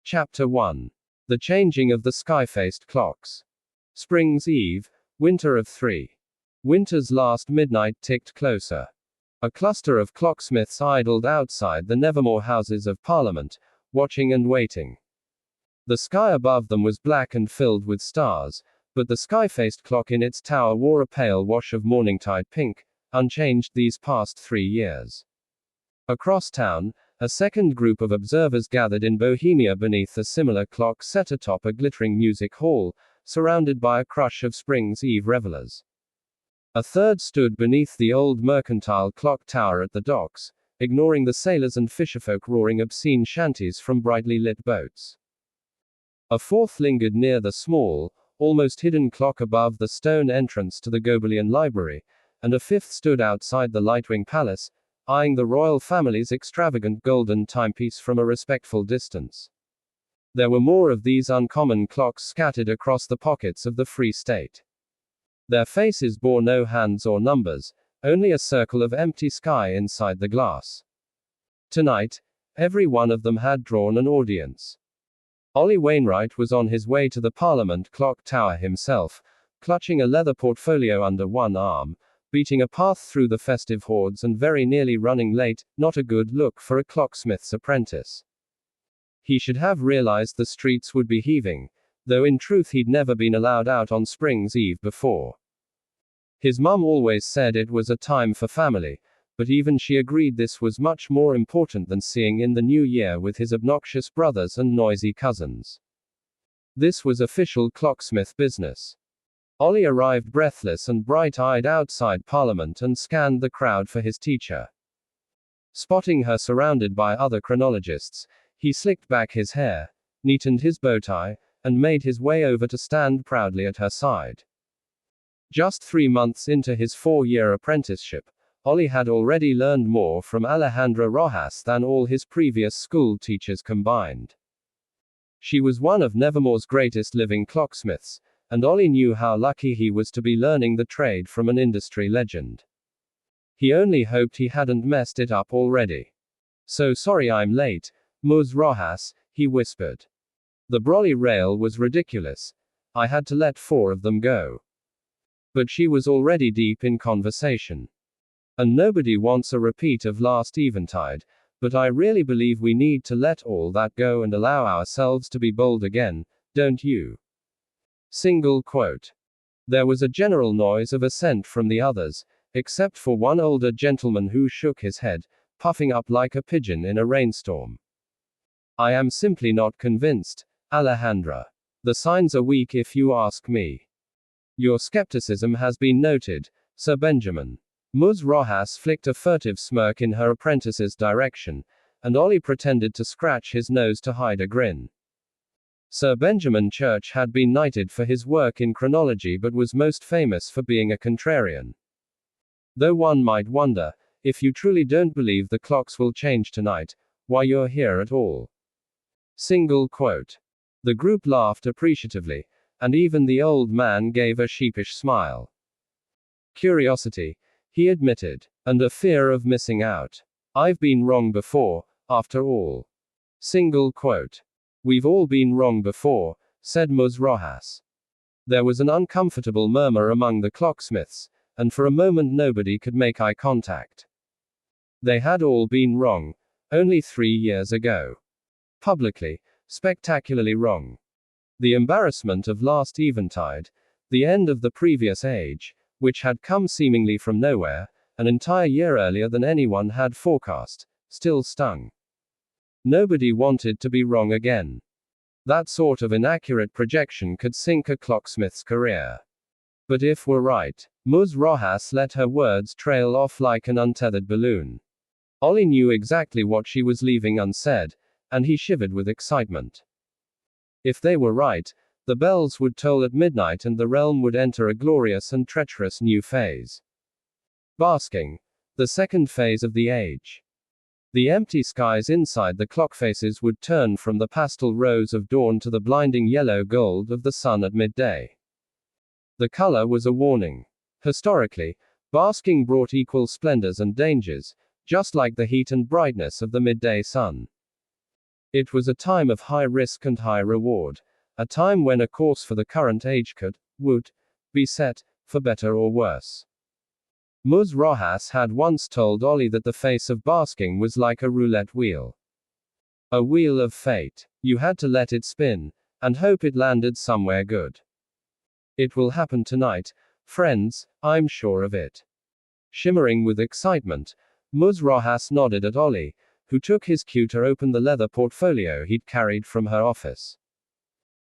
Chapter 1. The Changing of the Skyfaced Clocks. Spring's Eve, winter of 3. Winter's last midnight ticked closer. A cluster of clocksmiths idled outside the Nevermore Houses of Parliament, watching and waiting. The sky above them was black and filled with stars, but the sky-faced clock in its tower wore a pale wash of morningtide pink, unchanged these past 3 years. Across town, a second group of observers gathered in Bohemia beneath a similar clock set atop a glittering music hall, surrounded by a crush of Spring's Eve revelers. A third stood beneath the old mercantile clock tower at the docks, ignoring the sailors and fisherfolk roaring obscene shanties from brightly lit boats. A fourth lingered near the small, almost hidden clock above the stone entrance to the Gobelin Library, and a fifth stood outside the Lightwing Palace, eyeing the royal family's extravagant golden timepiece from a respectful distance. There were more of these uncommon clocks scattered across the pockets of the Free State. Their faces bore no hands or numbers, only a circle of empty sky inside the glass. Tonight, every one of them had drawn an audience. Olly Wainwright was on his way to the Parliament clock tower himself, clutching a leather portfolio under one arm, beating a path through the festive hordes and very nearly running late, not a good look for a clocksmith's apprentice. He should have realized the streets would be heaving, though in truth he'd never been allowed out on Spring's Eve before. His mum always said it was a time for family, but even she agreed this was much more important than seeing in the new year with his obnoxious brothers and noisy cousins. This was official clocksmith business. Olly arrived breathless and bright-eyed outside Parliament and scanned the crowd for his teacher. Spotting her surrounded by other chronologists, he slicked back his hair, neatened his bow tie, and made his way over to stand proudly at her side. Just 3 months into his 4-year apprenticeship, Olly had already learned more from Alejandra Rojas than all his previous school teachers combined. She was one of Nevermore's greatest living clocksmiths, and Olly knew how lucky he was to be learning the trade from an industry legend. He only hoped he hadn't messed it up already. "So sorry I'm late, Ms. Rojas," he whispered. "The brolly rail was ridiculous. I had to let 4 of them go." But she was already deep in conversation. "And nobody wants a repeat of last eventide, but I really believe we need to let all that go and allow ourselves to be bold again, don't you?" Single quote. There was a general noise of assent from the others, except for one older gentleman who shook his head, puffing up like a pigeon in a rainstorm. "I am simply not convinced, Alejandra. The signs are weak if you ask me." "Your skepticism has been noted, Sir Benjamin." Ms. Rojas flicked a furtive smirk in her apprentice's direction, and Olly pretended to scratch his nose to hide a grin. Sir Benjamin Church had been knighted for his work in chronology but was most famous for being a contrarian. Though one might wonder, if you truly don't believe the clocks will change tonight, why you're here at all. Single quote. The group laughed appreciatively, and even the old man gave a sheepish smile. Curiosity, he admitted, and a fear of missing out. "I've been wrong before, after all." Single quote. "We've all been wrong before," said Ms. Rojas. There was an uncomfortable murmur among the clocksmiths, and for a moment nobody could make eye contact. They had all been wrong, only 3 years ago. Publicly, spectacularly wrong. The embarrassment of last eventide, the end of the previous age, which had come seemingly from nowhere, an entire year earlier than anyone had forecast, still stung. Nobody wanted to be wrong again. That sort of inaccurate projection could sink a clocksmith's career. But if we're right, Ms. Rojas let her words trail off like an untethered balloon. Olly knew exactly what she was leaving unsaid, and he shivered with excitement. If they were right, the bells would toll at midnight and the realm would enter a glorious and treacherous new phase. Basking. The second phase of the age. The empty skies inside the clock faces would turn from the pastel rose of dawn to the blinding yellow gold of the sun at midday. The color was a warning. Historically, basking brought equal splendors and dangers, just like the heat and brightness of the midday sun. It was a time of high risk and high reward, a time when a course for the current age would be set, for better or worse. Ms. Rojas had once told Olly that the face of basking was like a roulette wheel. A wheel of fate. You had to let it spin, and hope it landed somewhere good. It will happen tonight, friends, I'm sure of it. Shimmering with excitement, Ms. Rojas nodded at Olly, who took his cue to open the leather portfolio he'd carried from her office.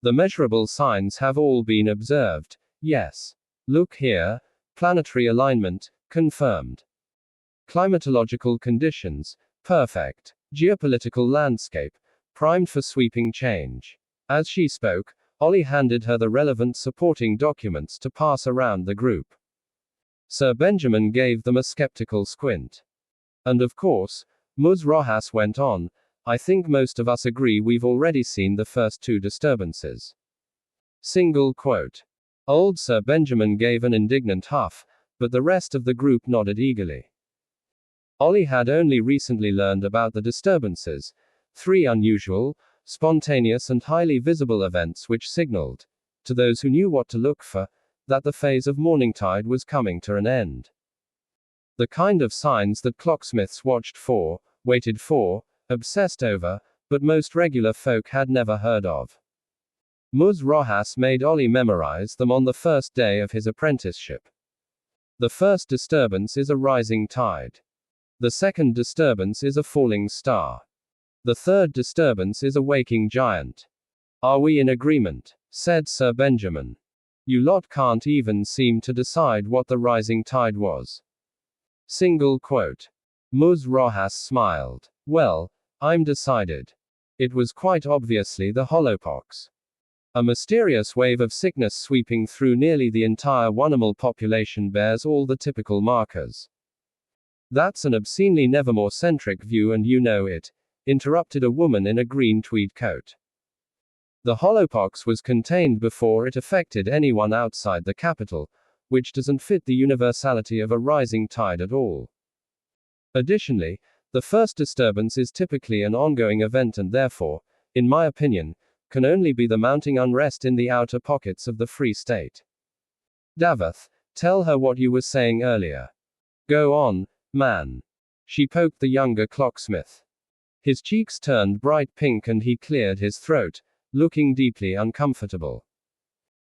The measurable signs have all been observed, yes. Look here, planetary alignment, confirmed. Climatological conditions, perfect. Geopolitical landscape, primed for sweeping change. As she spoke, Olly handed her the relevant supporting documents to pass around the group. Sir Benjamin gave them a skeptical squint. And of course, Ms. Rojas went on, I think most of us agree we've already seen the first two disturbances. Single quote. Old Sir Benjamin gave an indignant huff, but the rest of the group nodded eagerly. Olly had only recently learned about the disturbances, 3 unusual, spontaneous and highly visible events which signaled, to those who knew what to look for, that the phase of morningtide was coming to an end. The kind of signs that clocksmiths watched for, waited for, obsessed over, but most regular folk had never heard of. Ms. Rojas made Olly memorize them on the first day of his apprenticeship. The first disturbance is a rising tide. The second disturbance is a falling star. The third disturbance is a waking giant. Are we in agreement? Said Sir Benjamin. You lot can't even seem to decide what the rising tide was. Single quote. Ms. Rojas smiled. Well, I'm decided. It was quite obviously the hollowpox. A mysterious wave of sickness sweeping through nearly the entire Wanimal population bears all the typical markers. That's an obscenely Nevermore-centric view and you know it, interrupted a woman in a green tweed coat. The hollowpox was contained before it affected anyone outside the capital, which doesn't fit the universality of a rising tide at all. Additionally, the first disturbance is typically an ongoing event and therefore, in my opinion, can only be the mounting unrest in the outer pockets of the Free State. Davith, tell her what you were saying earlier. Go on, man. She poked the younger clocksmith. His cheeks turned bright pink and he cleared his throat, looking deeply uncomfortable.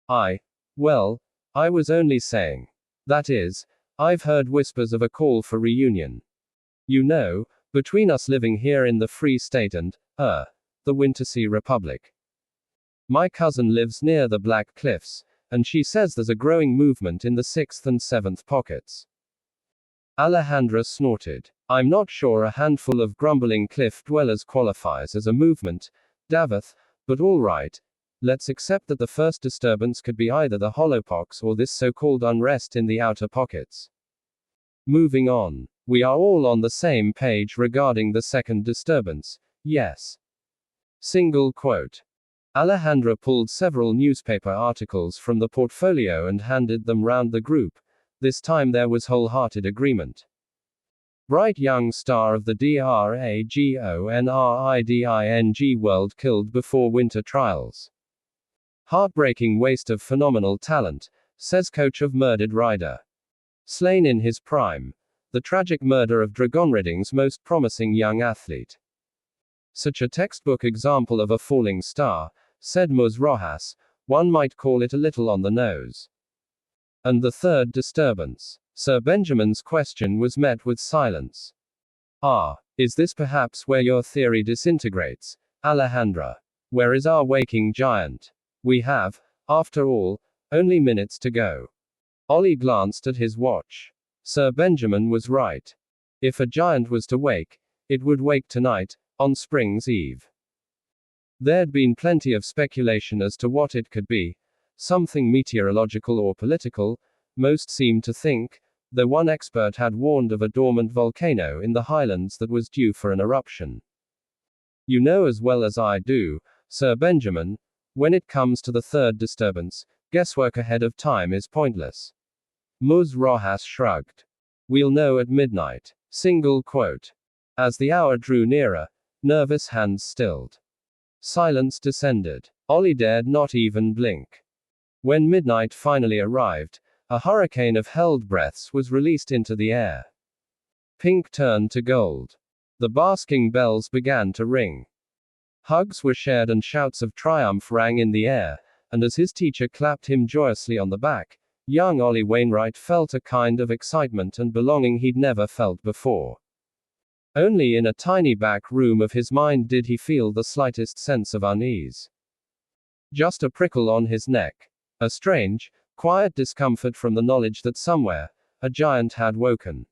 Well, I was only saying. That is, I've heard whispers of a call for reunion. You know, between us living here in the Free State and, the Wintersea Republic. My cousin lives near the Black Cliffs, and she says there's a growing movement in the 6th and 7th pockets. Alejandra snorted. I'm not sure a handful of grumbling cliff dwellers qualifies as a movement, Davith, but all right. Let's accept that the first disturbance could be either the hollowpox or this so-called unrest in the outer pockets. Moving on. We are all on the same page regarding the second disturbance, yes. Single quote. Alejandra pulled several newspaper articles from the portfolio and handed them round the group. This time there was wholehearted agreement. Bright young star of the DRAGONRIDING world killed before winter trials. Heartbreaking waste of phenomenal talent, says coach of murdered rider. Slain in his prime. The tragic murder of Dragonredding's most promising young athlete. Such a textbook example of a falling star, said Ms. Rojas, one might call it a little on the nose. And the third disturbance. Sir Benjamin's question was met with silence. Is this perhaps where your theory disintegrates, Alejandra? Where is our waking giant? We have, after all, only minutes to go. Olly glanced at his watch. Sir Benjamin was right. If a giant was to wake, it would wake tonight, on Spring's Eve. There'd been plenty of speculation as to what it could be, something meteorological or political, most seemed to think, though one expert had warned of a dormant volcano in the highlands that was due for an eruption. You know as well as I do, Sir Benjamin, when it comes to the third disturbance, guesswork ahead of time is pointless. Ms. Rojas shrugged. We'll know at midnight. Single quote. As the hour drew nearer, Nervous hands stilled. Silence descended. Olly dared not even blink. When midnight finally arrived, a hurricane of held breaths was released into the air. Pink turned to gold. The basking bells began to ring. Hugs were shared and shouts of triumph rang in the air, and as his teacher clapped him joyously on the back, young Olly Wainwright felt a kind of excitement and belonging he'd never felt before. Only in a tiny back room of his mind did he feel the slightest sense of unease. Just a prickle on his neck. A strange, quiet discomfort from the knowledge that somewhere, a giant had woken.